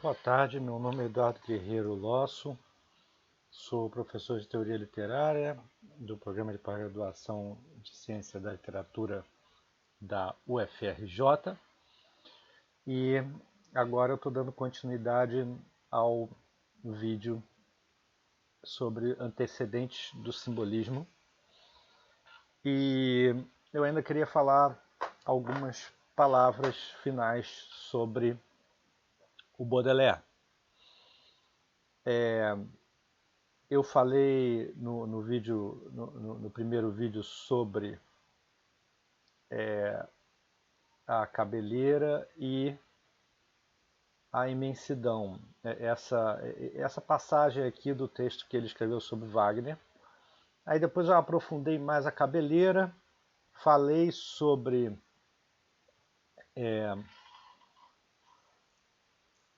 Boa tarde, meu nome é Eduardo Guerreiro Losso, sou professor de Teoria Literária do Programa de Pós-Graduação de Ciência da Literatura da UFRJ e agora eu estou dando continuidade ao vídeo sobre antecedentes do simbolismo e eu ainda queria falar algumas palavras finais sobre o Baudelaire. Eu falei no primeiro vídeo sobre a cabeleira e a imensidão. Essa passagem aqui do texto que ele escreveu sobre Wagner. Aí depois eu aprofundei mais a cabeleira, falei sobre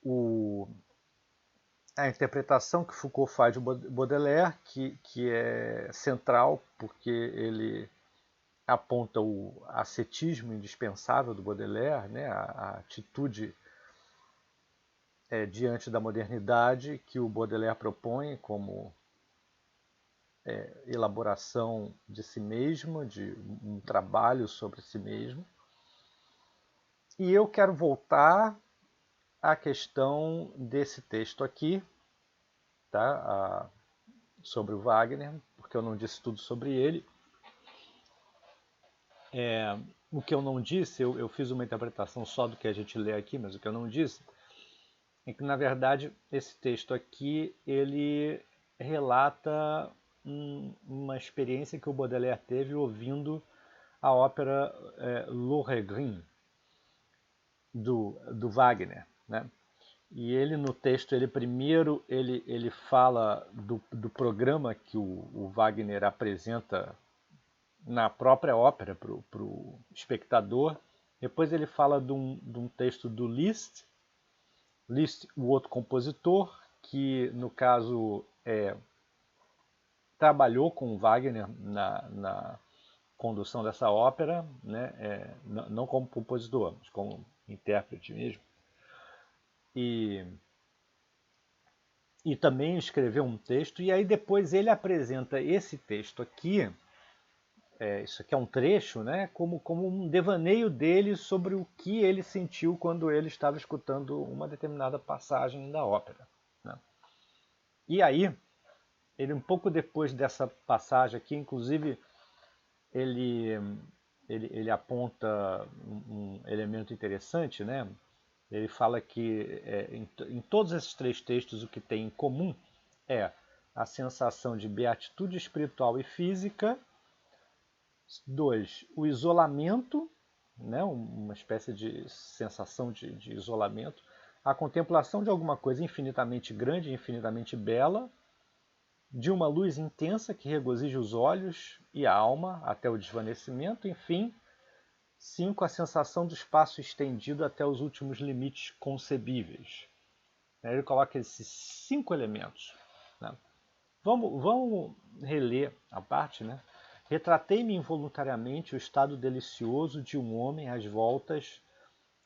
o, a interpretação que Foucault faz de Baudelaire, que é central, porque ele aponta o ascetismo indispensável do Baudelaire, né, a atitude diante da modernidade que o Baudelaire propõe como elaboração de si mesmo, de um trabalho sobre si mesmo. E eu quero voltar à questão desse texto aqui, tá? Sobre o Wagner, porque eu não disse tudo sobre ele. O que eu não disse, eu fiz uma interpretação só do que a gente lê aqui, mas o que eu não disse é que, na verdade, esse texto aqui, ele relata uma experiência que o Baudelaire teve ouvindo a ópera Lohengrin, do Wagner, né? E ele no texto, ele fala do programa que o Wagner apresenta na própria ópera para o espectador. Depois ele fala de um texto do Liszt, o outro compositor, que no caso trabalhou com Wagner na condução dessa ópera, né? Não como compositor, mas como intérprete mesmo. E também escreveu um texto, e aí depois ele apresenta esse texto aqui, isso aqui é um trecho, né, como um devaneio dele sobre o que ele sentiu quando ele estava escutando uma determinada passagem da ópera, né? E aí, ele um pouco depois dessa passagem aqui, inclusive, ele, ele aponta um elemento interessante, né? Ele fala que em todos esses três textos o que tem em comum é a sensação de beatitude espiritual e física. 2, o isolamento, né, uma espécie de sensação de isolamento. A contemplação de alguma coisa infinitamente grande, infinitamente bela, de uma luz intensa que regozija os olhos e a alma até o desvanecimento. Enfim, 5, a sensação do espaço estendido até os últimos limites concebíveis. Ele coloca esses 5 elementos, né? Vamos reler a parte, né? Retratei-me involuntariamente o estado delicioso de um homem às voltas,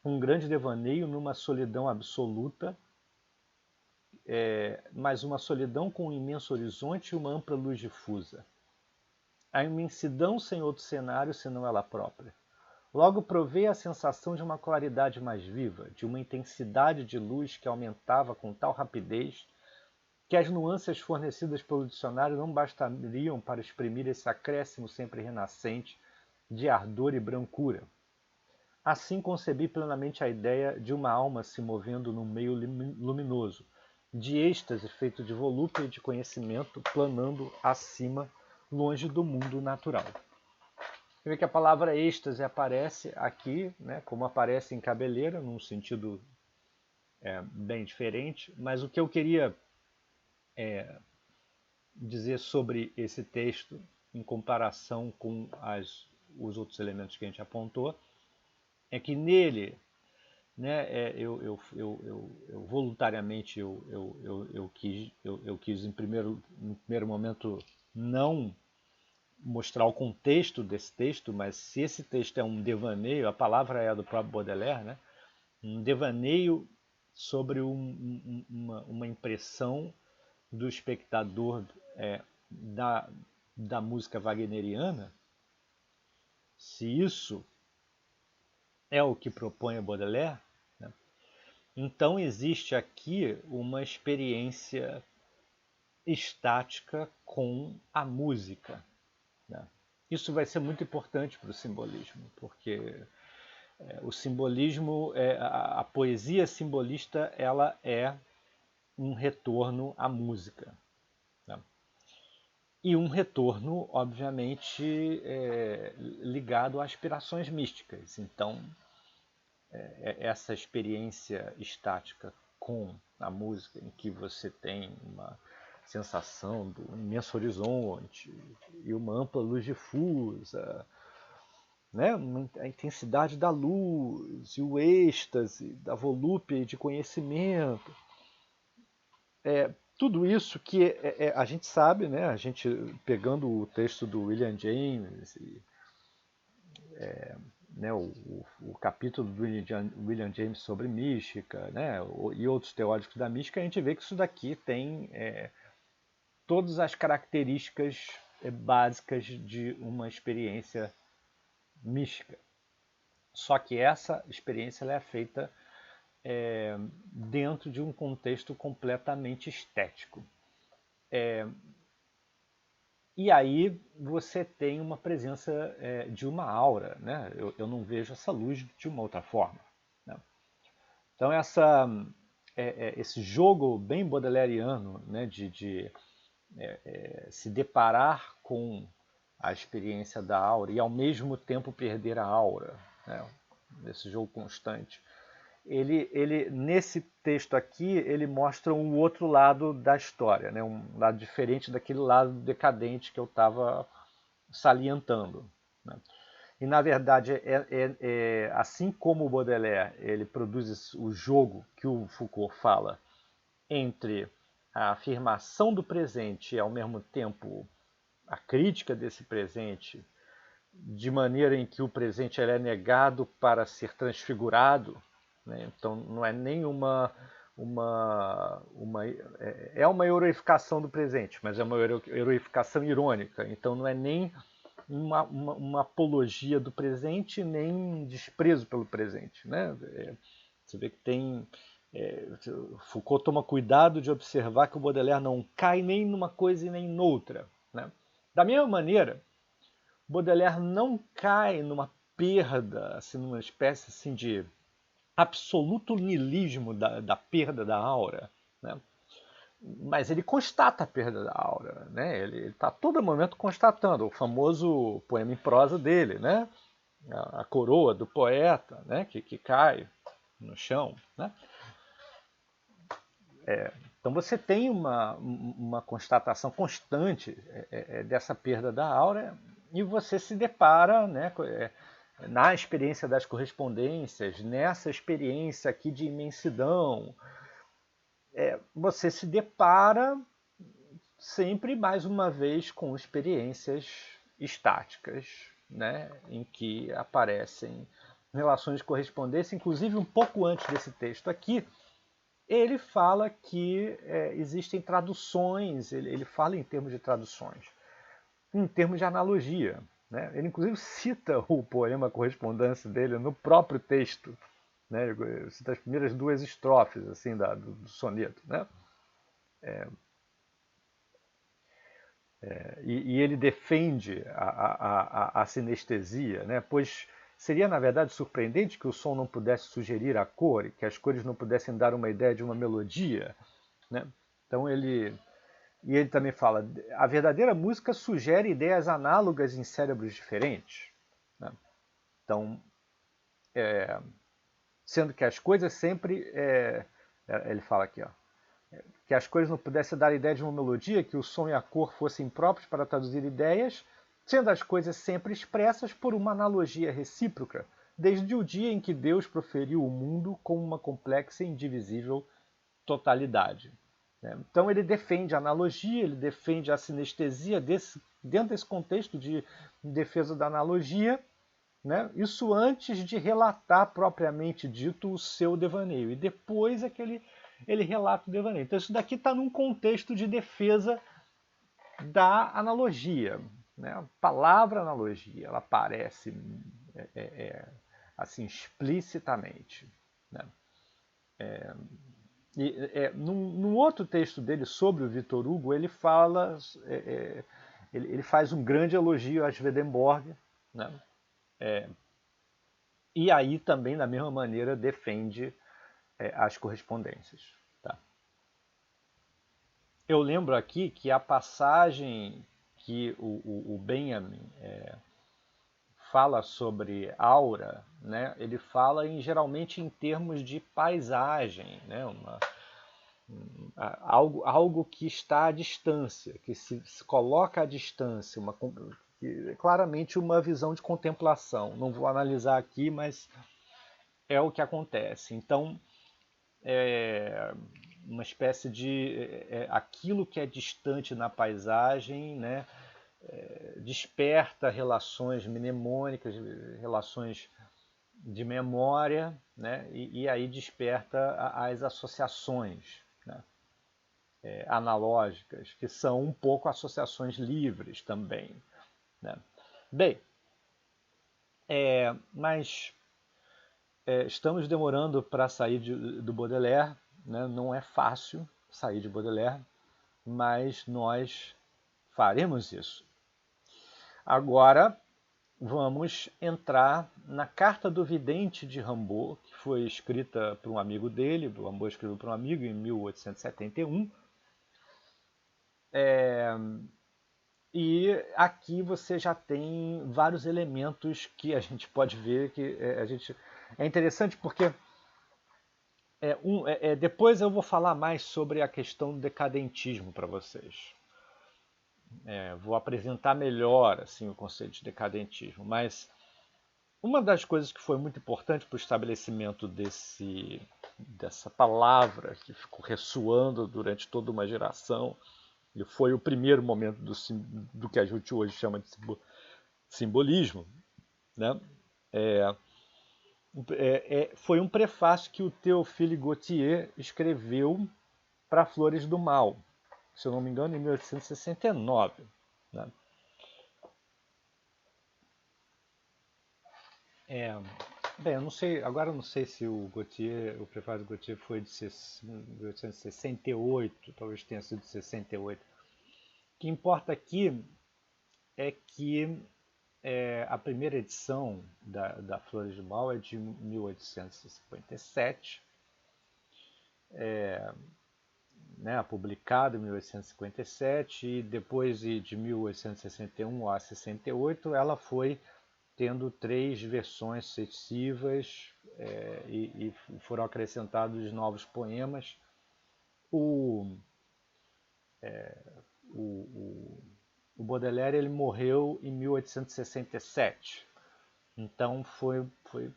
um grande devaneio numa solidão absoluta, mas uma solidão com um imenso horizonte e uma ampla luz difusa. A imensidão sem outro cenário senão ela própria. Logo provei a sensação de uma claridade mais viva, de uma intensidade de luz que aumentava com tal rapidez que as nuances fornecidas pelo dicionário não bastariam para exprimir esse acréscimo sempre renascente de ardor e brancura. Assim concebi plenamente a ideia de uma alma se movendo num meio luminoso, de êxtase feito de volúpia e de conhecimento, planando acima, longe do mundo natural. Você vê que a palavra êxtase aparece aqui, né, como aparece em Cabeleira, num sentido bem diferente, mas o que eu queria dizer sobre esse texto em comparação com os outros elementos que a gente apontou é que nele, né, eu voluntariamente eu quis em primeiro momento não mostrar o contexto desse texto, mas se esse texto é um devaneio, a palavra é do próprio Baudelaire, né, um devaneio sobre uma impressão do espectador da música wagneriana, se isso é o que propõe Baudelaire, né, então existe aqui uma experiência estática com a música, né? Isso vai ser muito importante para o simbolismo, porque o simbolismo, a poesia simbolista, ela é um retorno à música, né? E um retorno, obviamente, ligado a aspirações místicas. Então, essa experiência estática com a música, em que você tem uma sensação do imenso horizonte e uma ampla luz difusa, né? A intensidade da luz e o êxtase da volúpia e de conhecimento. Tudo isso que a gente sabe, né? A gente pegando o texto do William James, né? O capítulo do William James sobre mística, né? E outros teóricos da mística, a gente vê que isso daqui tem todas as características básicas de uma experiência mística. Só que essa experiência ela é feita dentro de um contexto completamente estético. E aí você tem uma presença de uma aura, né? Eu não vejo essa luz de uma outra forma, né? Então esse jogo bem baudelairiano, né, de se deparar com a experiência da aura e ao mesmo tempo perder a aura, né? Esse jogo constante. Ele nesse texto aqui, ele mostra um outro lado da história, né? Um lado diferente daquele lado decadente que eu estava salientando, né? E na verdade, assim como o Baudelaire ele produz o jogo que o Foucault fala entre a afirmação do presente e ao mesmo tempo a crítica desse presente, de maneira em que o presente ele é negado para ser transfigurado, né? Então não é nem uma heroificação do presente, mas é uma heroificação irônica. Então não é nem uma apologia do presente, nem um desprezo pelo presente, né? Você vê que Foucault toma cuidado de observar que o Baudelaire não cai nem numa coisa e nem noutra, né? Da mesma maneira, Baudelaire não cai numa perda, assim, numa espécie assim, de absoluto niilismo da perda da aura, né? Mas ele constata a perda da aura, né? Ele está a todo momento constatando o famoso poema em prosa dele, né? A coroa do poeta, né? Que cai no chão, né? Então você tem uma constatação constante dessa perda da aura e você se depara, né, na experiência das correspondências, nessa experiência aqui de imensidão, você se depara sempre mais uma vez com experiências estáticas, né, em que aparecem relações de correspondência, inclusive um pouco antes desse texto aqui, ele fala que existem traduções, ele fala em termos de traduções, em termos de analogia, né? Ele inclusive cita o poema Correspondência dele no próprio texto, né? Ele cita as primeiras duas estrofes assim, do soneto, né? E ele defende a sinestesia, né? Pois seria, na verdade, surpreendente que o som não pudesse sugerir a cor, que as cores não pudessem dar uma ideia de uma melodia, né? Então ele também fala, a verdadeira música sugere ideias análogas em cérebros diferentes, né? Então, sendo que as coisas sempre, ele fala aqui, ó, que as cores não pudessem dar ideia de uma melodia, que o som e a cor fossem próprios para traduzir ideias, sendo as coisas sempre expressas por uma analogia recíproca, desde o dia em que Deus proferiu o mundo como uma complexa e indivisível totalidade. Então ele defende a analogia, ele defende a sinestesia dentro desse contexto de defesa da analogia, né? Isso antes de relatar propriamente dito o seu devaneio. E depois é que ele relata o devaneio. Então isso daqui está num contexto de defesa da analogia. Né? A palavra analogia, ela aparece assim explicitamente. Né? Num outro texto dele sobre o Victor Hugo, ele fala, ele faz um grande elogio a Swedenborg, né? E aí também, da mesma maneira, defende as correspondências. Tá? Eu lembro aqui que a passagem que o Benjamin fala sobre aura, né? Ele fala geralmente em termos de paisagem, né? Algo que está à distância, que se coloca à distância, claramente uma visão de contemplação. Não vou analisar aqui, mas é o que acontece. Então, uma espécie de aquilo que é distante na paisagem, né, desperta relações mnemônicas, relações de memória, né, e aí desperta as associações, né, analógicas, que são um pouco associações livres também. Né. Bem, mas estamos demorando para sair do Baudelaire, né? Não é fácil sair de Baudelaire, mas nós faremos isso. Agora vamos entrar na Carta do Vidente de Rimbaud, que foi escrita por um amigo dele, o Rimbaud escreveu para um amigo em 1871. E aqui você já tem vários elementos que a gente pode ver que é interessante porque depois eu vou falar mais sobre a questão do decadentismo para vocês. Vou apresentar melhor assim, o conceito de decadentismo. Mas uma das coisas que foi muito importante para o estabelecimento dessa palavra que ficou ressoando durante toda uma geração, e foi o primeiro momento do que a gente hoje chama de simbolismo, né? Foi um prefácio que o Théophile Gautier escreveu para Flores do Mal, se eu não me engano, em 1869. Né? Bem, eu não sei, agora eu não sei se o prefácio do Gautier foi de 1868, talvez tenha sido de 68. O que importa aqui é que a primeira edição da Flores do Mal é de 1857, né, publicada em 1857, e depois de 1861 a 68 ela foi tendo 3 versões sucessivas e foram acrescentados novos poemas. O Baudelaire ele morreu em 1867, então foi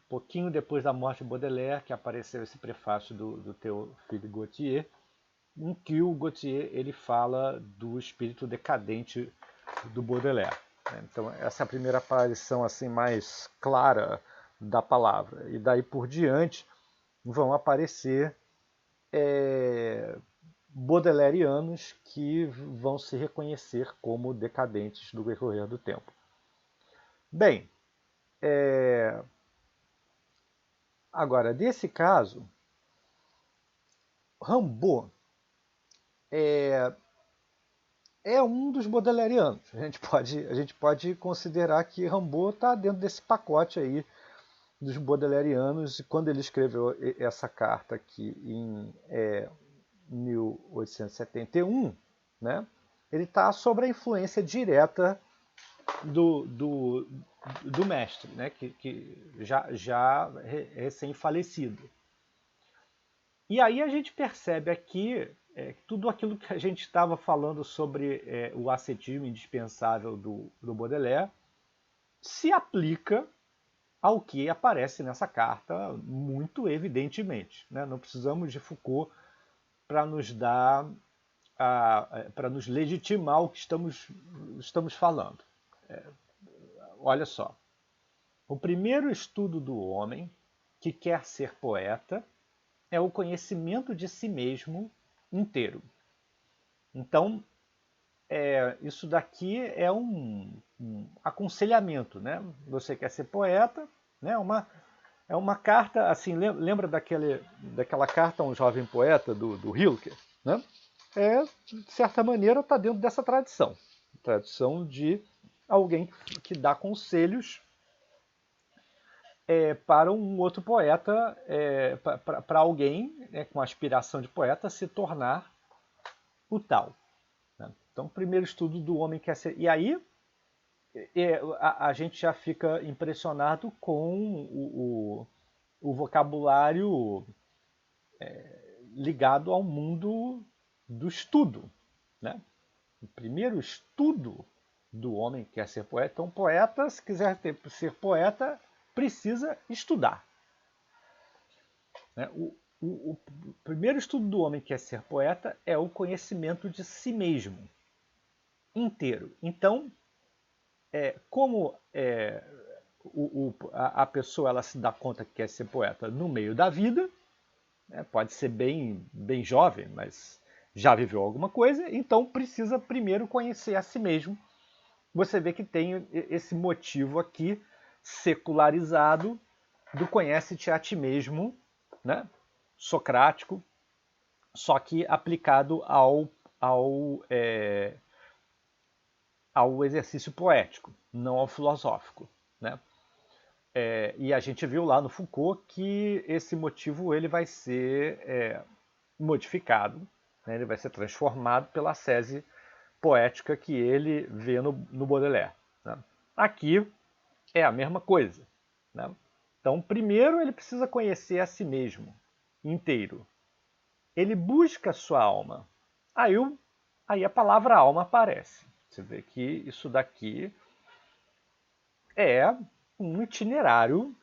pouquinho depois da morte de Baudelaire que apareceu esse prefácio do Théophile Gautier, em que o Gautier ele fala do espírito decadente do Baudelaire. Então essa é a primeira aparição assim mais clara da palavra. E daí por diante vão aparecer baudelairianos que vão se reconhecer como decadentes do decorrer do tempo. Bem, agora desse caso, Rimbaud é um dos baudelairianos. A gente pode considerar que Rimbaud está dentro desse pacote aí dos baudelairianos, e quando ele escreveu essa carta aqui em 1871, né, ele está sob a influência direta do mestre, né, que já recém-falecido. E aí a gente percebe aqui tudo aquilo que a gente estava falando sobre o ascetismo indispensável do Baudelaire se aplica ao que aparece nessa carta muito evidentemente. Né? Não precisamos de Foucault para nos dar, para nos legitimar o que estamos falando. Olha só, O primeiro estudo do homem que quer ser poeta é o conhecimento de si mesmo inteiro. Então, isso daqui é um aconselhamento, né? Você quer ser poeta, né? É uma carta, assim, lembra daquela carta a um jovem poeta do Rilke, né? De certa maneira, está dentro dessa tradição de alguém que dá conselhos para um outro poeta, para alguém com aspiração de poeta se tornar o tal. Né? Então, o primeiro estudo do homem quer ser. E aí a gente já fica impressionado com o vocabulário ligado ao mundo do estudo. Né? O primeiro estudo do homem que quer ser poeta. Então, poeta, se quiser ser poeta, precisa estudar. Né? O primeiro estudo do homem que quer ser poeta é o conhecimento de si mesmo inteiro. Então, como a pessoa ela se dá conta que quer ser poeta no meio da vida, né? Pode ser bem jovem, mas já viveu alguma coisa, então precisa primeiro conhecer a si mesmo. Você vê que tem esse motivo aqui secularizado do conhece-te a ti mesmo, né? Socrático, só que aplicado ao exercício poético, não ao filosófico. Né? E a gente viu lá no Foucault que esse motivo ele vai ser modificado, né? Ele vai ser transformado pela sese poética que ele vê no Baudelaire. Né? Aqui é a mesma coisa. Né? Então, primeiro ele precisa conhecer a si mesmo inteiro. Ele busca a sua alma. Aí a palavra alma aparece. Você vê que isso daqui é um itinerário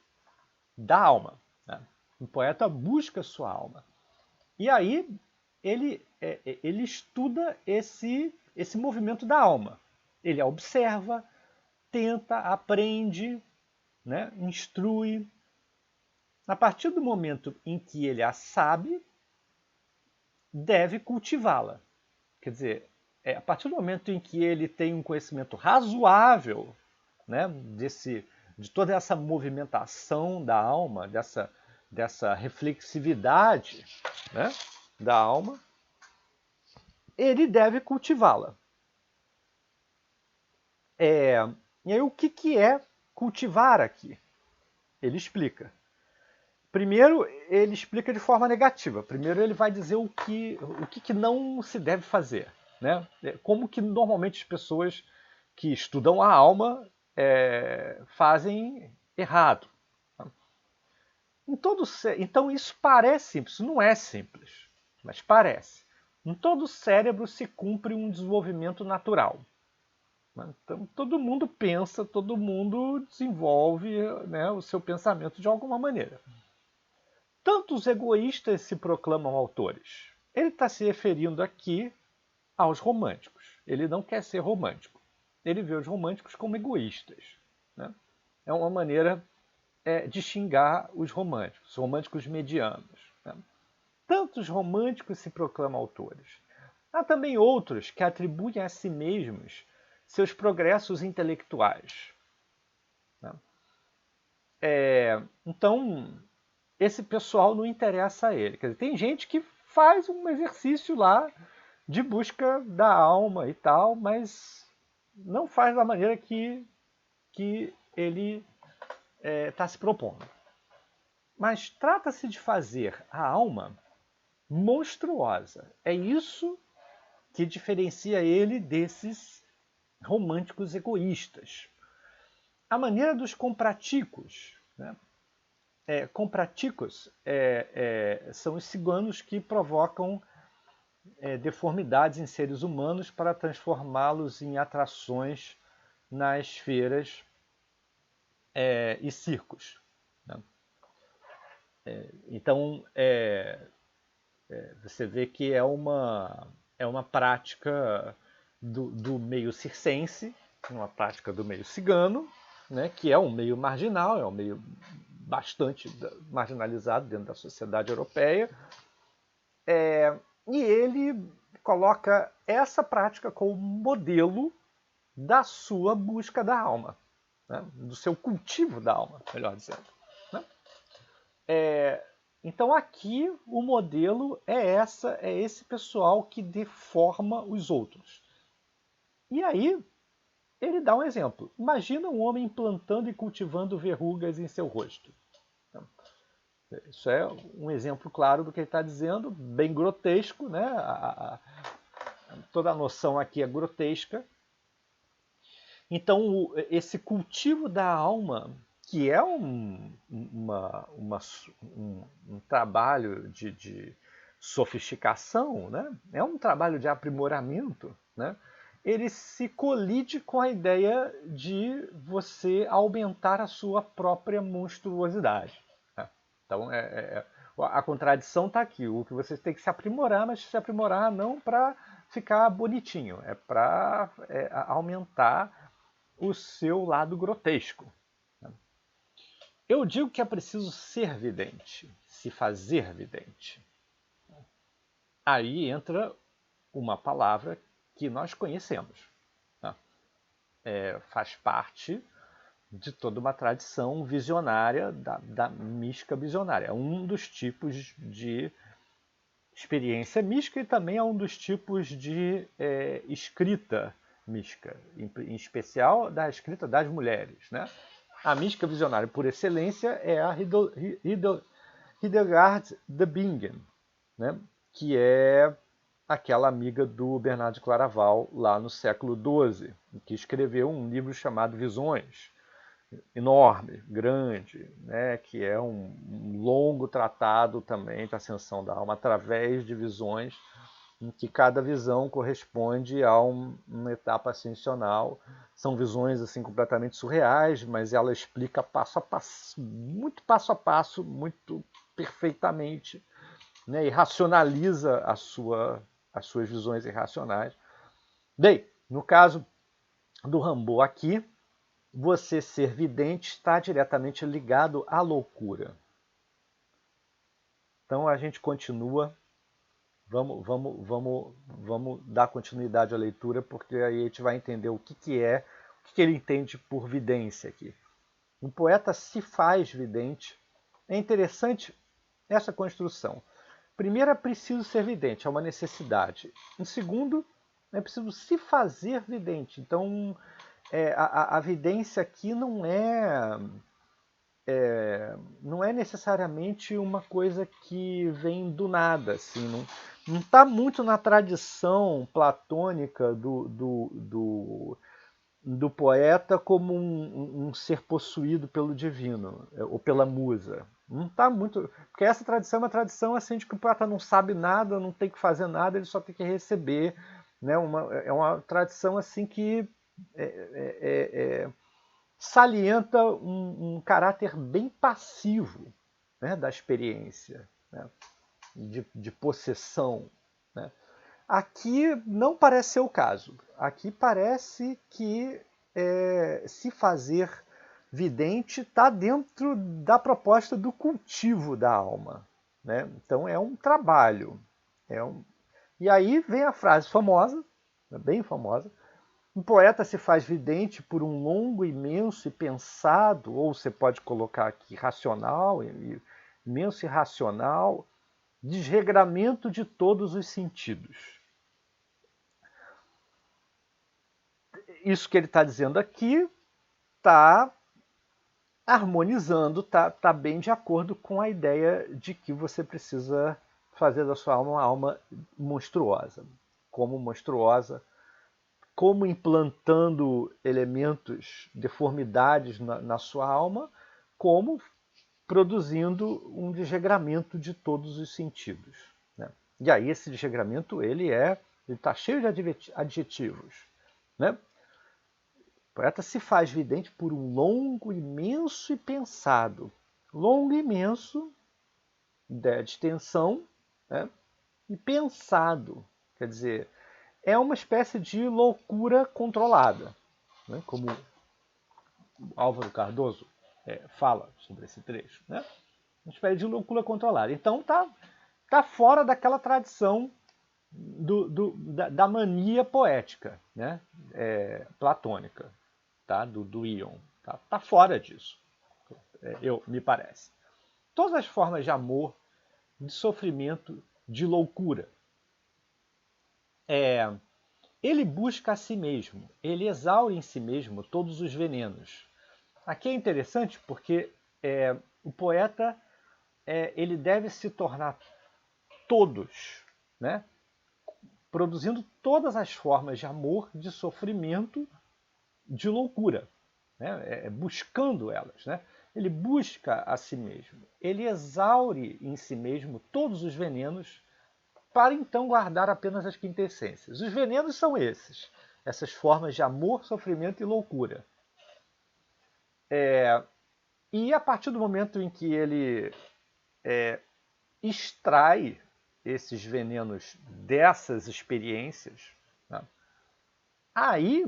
da alma. Né? O poeta busca a sua alma. E aí ele estuda esse movimento da alma. Ele a observa, tenta, aprende, né? Instrui. A partir do momento em que ele a sabe, deve cultivá-la. Quer dizer, a partir do momento em que ele tem um conhecimento razoável, né, de toda essa movimentação da alma, dessa reflexividade, né, da alma, ele deve cultivá-la. E aí o que é cultivar aqui? Ele explica. Primeiro, ele explica de forma negativa. Primeiro, ele vai dizer o que não se deve fazer. Né? Como que normalmente as pessoas que estudam a alma fazem errado. Então, isso parece simples. Isso não é simples, mas parece. Em todo cérebro se cumpre um desenvolvimento natural. Então, todo mundo pensa, todo mundo desenvolve, né, o seu pensamento de alguma maneira. Tantos egoístas se proclamam autores. Ele está se referindo aqui aos românticos. Ele não quer ser romântico. Ele vê os românticos como egoístas. Né? É uma maneira de xingar os românticos medianos. Né? Tantos românticos se proclamam autores. Há também outros que atribuem a si mesmos seus progressos intelectuais. Né? Então, esse pessoal não interessa a ele. Quer dizer, tem gente que faz um exercício lá de busca da alma e tal, mas não faz da maneira que ele está se propondo. Mas trata-se de fazer a alma monstruosa. É isso que diferencia ele desses românticos egoístas. A maneira dos compraticos, né? Compraticos são os ciganos que provocam deformidades em seres humanos para transformá-los em atrações nas feiras e circos. Né? Então, você vê que é uma prática do meio circense, uma prática do meio cigano, né, que é um meio marginal, é um meio bastante marginalizado dentro da sociedade europeia, e ele coloca essa prática como modelo da sua busca da alma, né, do seu cultivo da alma, melhor dizendo. Né? Então aqui o modelo é esse pessoal que deforma os outros. E aí ele dá um exemplo. Imagina um homem plantando e cultivando verrugas em seu rosto. Isso é um exemplo claro do que ele está dizendo, bem grotesco, né? Toda a noção aqui é grotesca. Então, esse cultivo da alma, que é um trabalho de sofisticação, né? É um trabalho de aprimoramento, né? Ele se colide com a ideia de você aumentar a sua própria monstruosidade. Né? Então, a contradição está aqui. O que você tem que se aprimorar, mas se aprimorar não para ficar bonitinho, é para aumentar o seu lado grotesco. Eu digo que é preciso ser vidente, se fazer vidente. Aí entra uma palavra que nós conhecemos. Né? Faz parte de toda uma tradição visionária, da mística visionária. É um dos tipos de experiência mística e também é um dos tipos de escrita mística, em especial da escrita das mulheres. Né? A mística visionária por excelência é a Hildegard de Bingen, né? Que é aquela amiga do Bernard de Claraval lá no século XII, que escreveu um livro chamado Visões, enorme, grande, né, que é um longo tratado também de ascensão da alma através de visões, em que cada visão corresponde a uma etapa ascensional. São visões assim completamente surreais, mas ela explica passo a passo, muito perfeitamente, né, e racionaliza as suas visões irracionais. Bem, no caso do Rimbaud aqui, você ser vidente está diretamente ligado à loucura. Então a gente continua, vamos dar continuidade à leitura, porque aí a gente vai entender o que ele entende por vidência aqui. Um poeta se faz vidente. É interessante essa construção. Primeiro, é preciso ser vidente, é uma necessidade. Em segundo, é preciso se fazer vidente. Então, a vidência aqui não é necessariamente uma coisa que vem do nada, assim, não está muito na tradição platônica do poeta como um ser possuído pelo divino, ou pela musa. Não está muito. Porque essa tradição é uma tradição assim de que o poeta não sabe nada, não tem que fazer nada, ele só tem que receber. Né? É uma tradição assim que salienta um caráter bem passivo, né, da experiência, né, de possessão. Né. Aqui não parece ser o caso. Aqui parece que se fazer vidente está dentro da proposta do cultivo da alma. Né? Então é um trabalho. E aí vem a frase famosa, bem famosa: um poeta se faz vidente por um longo, imenso e pensado, ou você pode colocar aqui racional, imenso e racional, desregramento de todos os sentidos. Isso que ele está dizendo aqui está harmonizando, está bem de acordo com a ideia de que você precisa fazer da sua alma uma alma monstruosa. Como monstruosa, como implantando elementos, deformidades na sua alma, como produzindo um desregramento de todos os sentidos. Né? E aí esse desregramento ele está cheio de adjetivos. Né? O poeta se faz vidente por um longo, imenso e pensado. Longo e imenso, ideia de extensão, né? E pensado, quer dizer, é uma espécie de loucura controlada, né? Como Álvaro Cardoso fala sobre esse trecho, né? Uma espécie de loucura controlada. Então tá fora daquela tradição da mania poética, né? Platônica, tá? Do Ion. Tá fora disso, me parece. Todas as formas de amor, de sofrimento, de loucura. Ele busca a si mesmo, ele exaure em si mesmo todos os venenos. Aqui é interessante porque o poeta ele deve se tornar todos, né? Produzindo todas as formas de amor, de sofrimento, de loucura, né? Buscando elas. Né? Ele busca a si mesmo, ele exaure em si mesmo todos os venenos para então guardar apenas as quintessências. Os venenos são esses, essas formas de amor, sofrimento e loucura. E a partir do momento em que ele extrai esses venenos dessas experiências, né, aí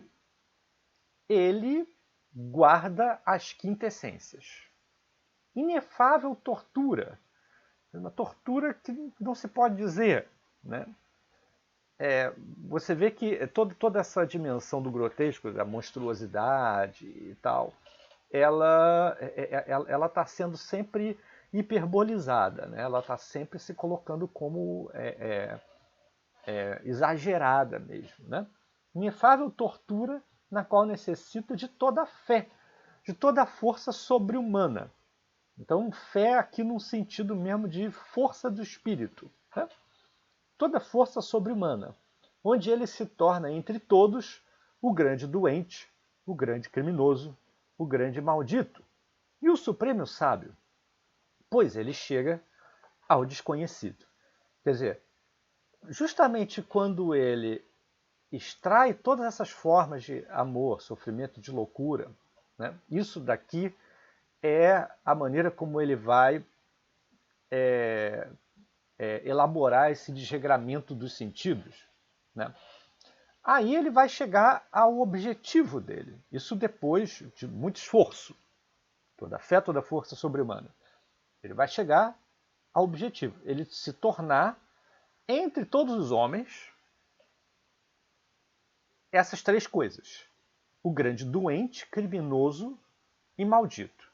ele guarda as quintessências. Inefável tortura. Uma tortura que não se pode dizer. Né? Você vê que toda essa dimensão do grotesco, da monstruosidade e tal, ela está sendo sempre hiperbolizada, né? Ela está sempre se colocando como exagerada mesmo. Né? Inefável tortura na qual necessita de toda a fé, de toda a força sobre-humana. Então, fé aqui num sentido mesmo de força do espírito. Né? Toda força sobre-humana, onde ele se torna, entre todos, o grande doente, o grande criminoso, o grande maldito e o supremo sábio, pois ele chega ao desconhecido. Quer dizer, justamente quando ele extrai todas essas formas de amor, sofrimento, de loucura, né, isso daqui é a maneira como ele vai elaborar esse desregramento dos sentidos. Né? Aí ele vai chegar ao objetivo dele. Isso depois de muito esforço. Toda fé, toda força sobre-humana. Ele vai chegar ao objetivo. Ele se tornar, entre todos os homens, essas três coisas. O grande doente, criminoso e maldito.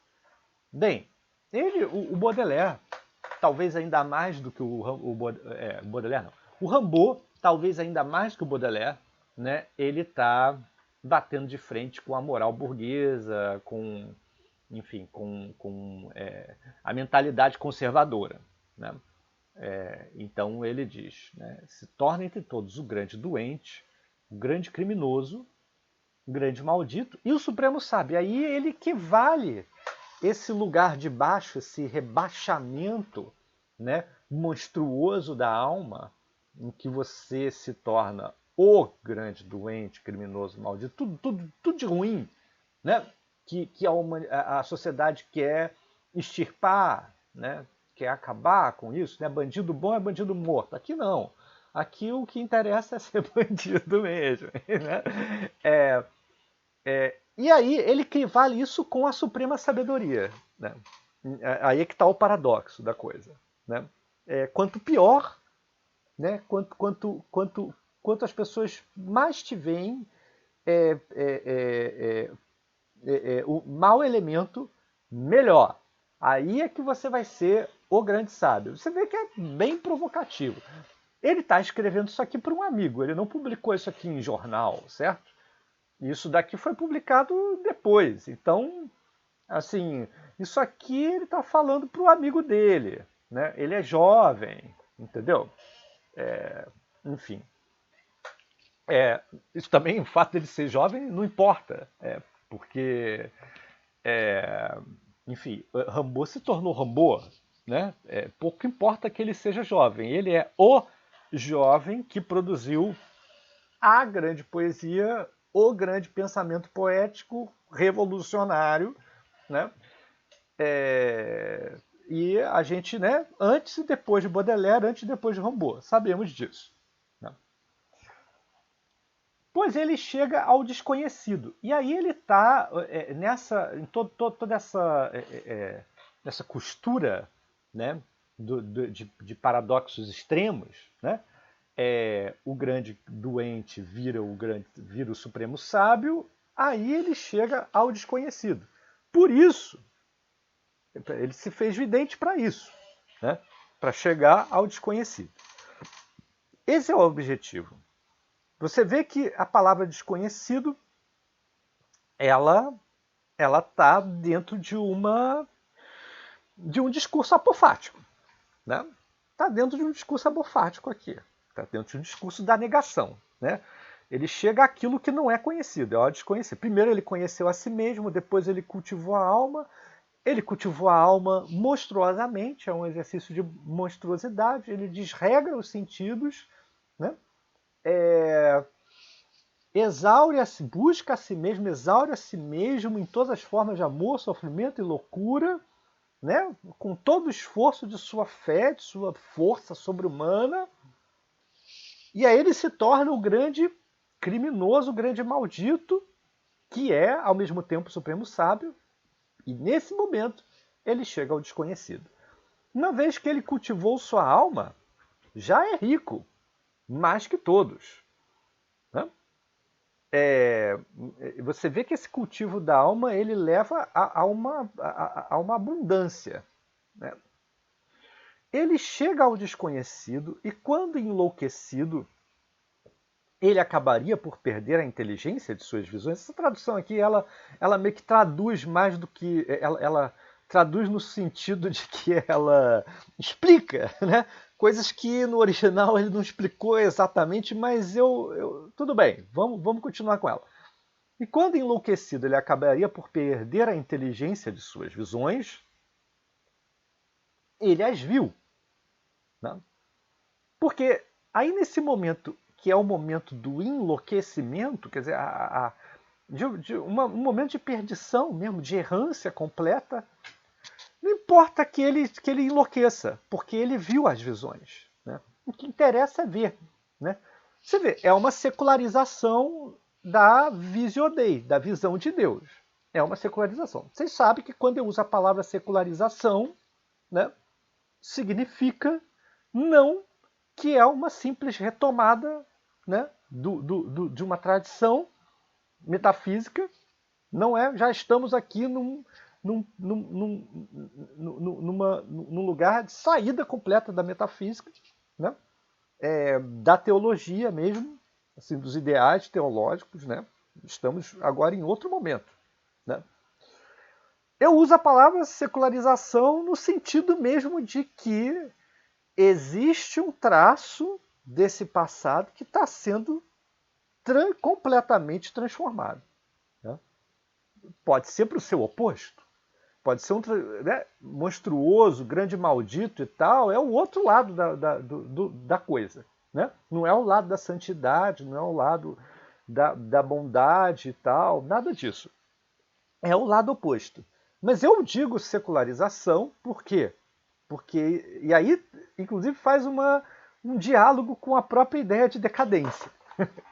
Bem, o Baudelaire, talvez ainda mais do que o Baudelaire, não. O Rimbaud, talvez ainda mais que o Baudelaire, né, ele está batendo de frente com a moral burguesa, com, enfim, com a mentalidade conservadora. Né? Então ele diz, né, se torna entre todos o grande doente, o grande criminoso, o grande maldito e o supremo sábio. Aí ele equivale esse lugar de baixo, esse rebaixamento, né, monstruoso da alma, em que você se torna o grande doente, criminoso, maldito, tudo de ruim, né, que a sociedade quer extirpar, né, quer acabar com isso. Né? Bandido bom é bandido morto. Aqui não. Aqui o que interessa é ser bandido mesmo. Né? E aí ele equivale isso com a suprema sabedoria. Né? Aí é que está o paradoxo da coisa. Né? Quanto pior, né? quanto as pessoas mais te veem o mau elemento, melhor. Aí é que você vai ser o grande sábio. Você vê que é bem provocativo. Ele está escrevendo isso aqui para um amigo, ele não publicou isso aqui em jornal, certo? Isso daqui foi publicado depois. Então, assim, isso aqui ele está falando para o amigo dele. Né? Ele é jovem, entendeu? Enfim. Isso também, o fato dele ser jovem, não importa. Porque, enfim, Rimbaud se tornou Rimbaud. Né? Pouco importa que ele seja jovem. Ele é o jovem que produziu a grande poesia, o grande pensamento poético revolucionário, né? E a gente, né, antes e depois de Baudelaire, antes e depois de Rimbaud, sabemos disso. Né? Pois ele chega ao desconhecido. E aí ele está em toda essa costura, né, de paradoxos extremos, né? O grande doente vira o supremo sábio, aí ele chega ao desconhecido. Por isso, ele se fez vidente para isso, né? Para chegar ao desconhecido. Esse é o objetivo. Você vê que a palavra desconhecido, ela está dentro de um discurso apofático, né? Está dentro de um discurso apofático aqui. Está dentro de um discurso da negação, né? Ele chega àquilo que não é conhecido, é o desconhecido. Primeiro ele conheceu a si mesmo, depois ele cultivou a alma. Ele cultivou a alma monstruosamente, é um exercício de monstruosidade. Ele desregra os sentidos, né? Exaure a si, busca a si mesmo, exaure a si mesmo em todas as formas de amor, sofrimento e loucura, né? Com todo o esforço de sua fé, de sua força sobre-humana. E aí ele se torna o grande criminoso, o grande maldito, que é, ao mesmo tempo, o supremo sábio. E nesse momento, ele chega ao desconhecido. Uma vez que ele cultivou sua alma, já é rico, mais que todos. Né? Você vê que esse cultivo da alma ele leva a uma abundância. Né? Ele chega ao desconhecido e, quando enlouquecido, ele acabaria por perder a inteligência de suas visões. Essa tradução aqui, ela meio que traduz mais do que... Ela traduz no sentido de que ela explica, né? Coisas que no original ele não explicou exatamente, mas tudo bem, vamos continuar com ela. E quando enlouquecido, ele acabaria por perder a inteligência de suas visões, ele as viu. Né? Porque aí nesse momento, que é o momento do enlouquecimento, quer dizer, um momento de perdição mesmo, de errância completa, não importa que ele enlouqueça, porque ele viu as visões. Né? O que interessa é ver. Né? Você vê, é uma secularização da visio Dei, da visão de Deus. É uma secularização. Vocês sabem que quando eu uso a palavra secularização, né, significa não que é uma simples retomada, né, de uma tradição metafísica. Não é, já estamos aqui num lugar de saída completa da metafísica, né? Da teologia mesmo, assim, dos ideais teológicos. Né? Estamos agora em outro momento. Né? Eu uso a palavra secularização no sentido mesmo de que existe um traço desse passado que está sendo completamente transformado. Né? Pode ser para o seu oposto. Pode ser né, monstruoso, grande maldito e tal. É o outro lado da coisa. Né? Não é o lado da santidade, não é o lado da bondade e tal. Nada disso. É o lado oposto. Mas eu digo secularização por quê? Porque, e aí, inclusive, faz um diálogo com a própria ideia de decadência.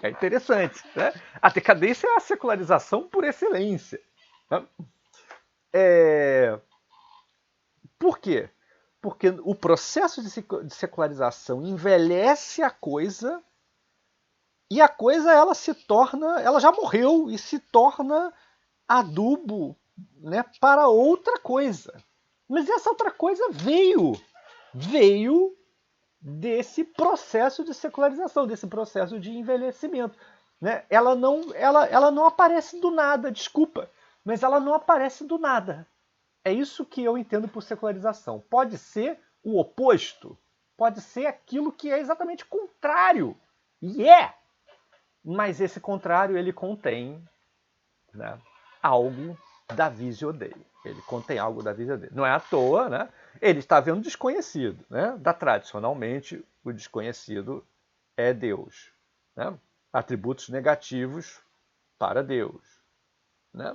Que é interessante. Né? A decadência é a secularização por excelência. Né? Por quê? Porque o processo de secularização envelhece a coisa e a coisa ela já morreu e se torna adubo, né, para outra coisa. Mas essa outra coisa veio desse processo de secularização, desse processo de envelhecimento. Né? Ela não aparece do nada, desculpa, mas ela não aparece do nada. É isso que eu entendo por secularização. Pode ser o oposto, pode ser aquilo que é exatamente contrário. E é! Mas esse contrário, ele contém, né, algo da visio Dei. Ele contém algo da visio Dei. Não é à toa, né? Ele está vendo desconhecido. Né? Tradicionalmente, o desconhecido é Deus. Né? Atributos negativos para Deus. Né?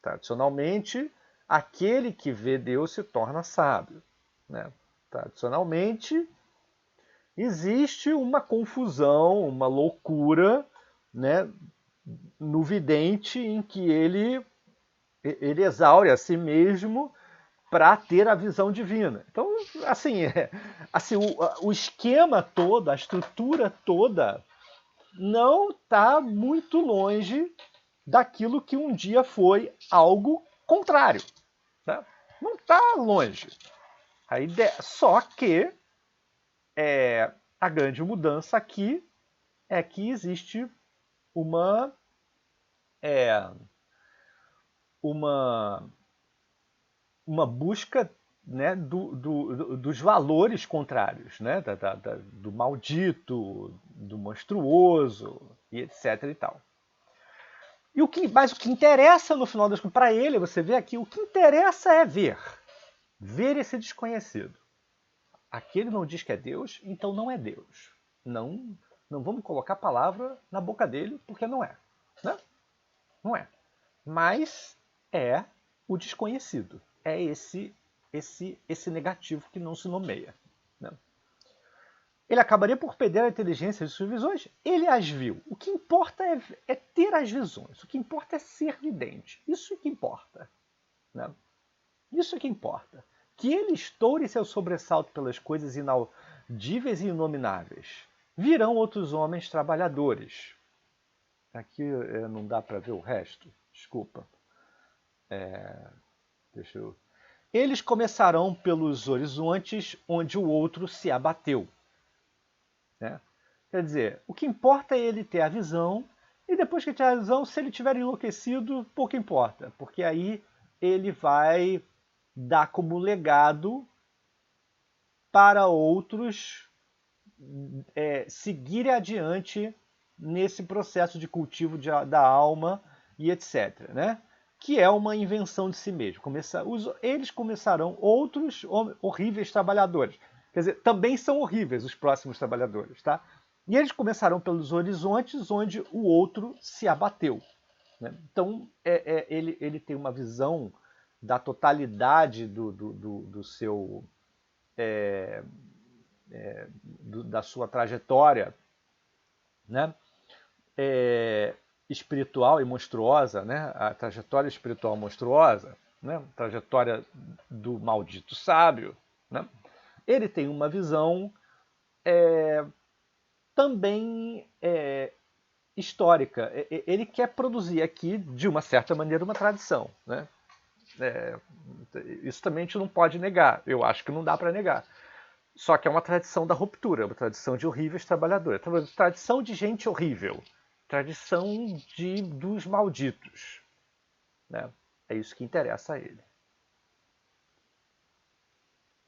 Tradicionalmente, aquele que vê Deus se torna sábio. Né? Tradicionalmente, existe uma confusão, uma loucura né, no vidente em que ele exaure a si mesmo para ter a visão divina. Então, assim, assim o esquema todo, a estrutura toda, não está muito longe daquilo que um dia foi algo contrário. Né? Não está longe. A ideia, só que a grande mudança aqui é que existe uma é, uma uma busca, né, dos valores contrários, né, do maldito, do monstruoso e etc e tal. Mas o que interessa no final das contas para ele, você vê aqui, o que interessa é ver esse desconhecido. Aquele não diz que é Deus, então não é Deus. Não, não vamos colocar a palavra na boca dele, porque não é, né? Não é. Mas é o desconhecido. É esse negativo que não se nomeia. Né? Ele acabaria por perder a inteligência de suas visões. Ele as viu. O que importa é ter as visões. O que importa é ser vidente. Isso é que importa. Né? Isso é que importa. Que ele estoure seu sobressalto pelas coisas inaudíveis e inomináveis. Virão outros homens trabalhadores. Aqui não dá para ver o resto. Desculpa. Deixa eu... Eles começarão pelos horizontes onde o outro se abateu. Né? Quer dizer, o que importa é ele ter a visão, e depois que ele tiver a visão, se ele tiver enlouquecido, pouco importa, porque aí ele vai dar como legado para outros seguirem adiante nesse processo de cultivo da alma e etc. Né? Que é uma invenção de si mesmo. Eles começarão outros horríveis trabalhadores. Quer dizer, também são horríveis os próximos trabalhadores. Tá? E eles começarão pelos horizontes onde o outro se abateu. Né? Então, ele tem uma visão da totalidade do seu da sua trajetória, né? Espiritual e monstruosa, né? A trajetória espiritual monstruosa, né? A trajetória do maldito sábio, né? Ele tem uma visão também histórica. Ele quer produzir aqui, de uma certa maneira, uma tradição, né? Isso também a gente não pode negar. Eu acho que não dá para negar. Só que é uma tradição da ruptura, uma tradição de horríveis trabalhadores, tradição de gente horrível, tradição dos malditos. Né? É isso que interessa a ele.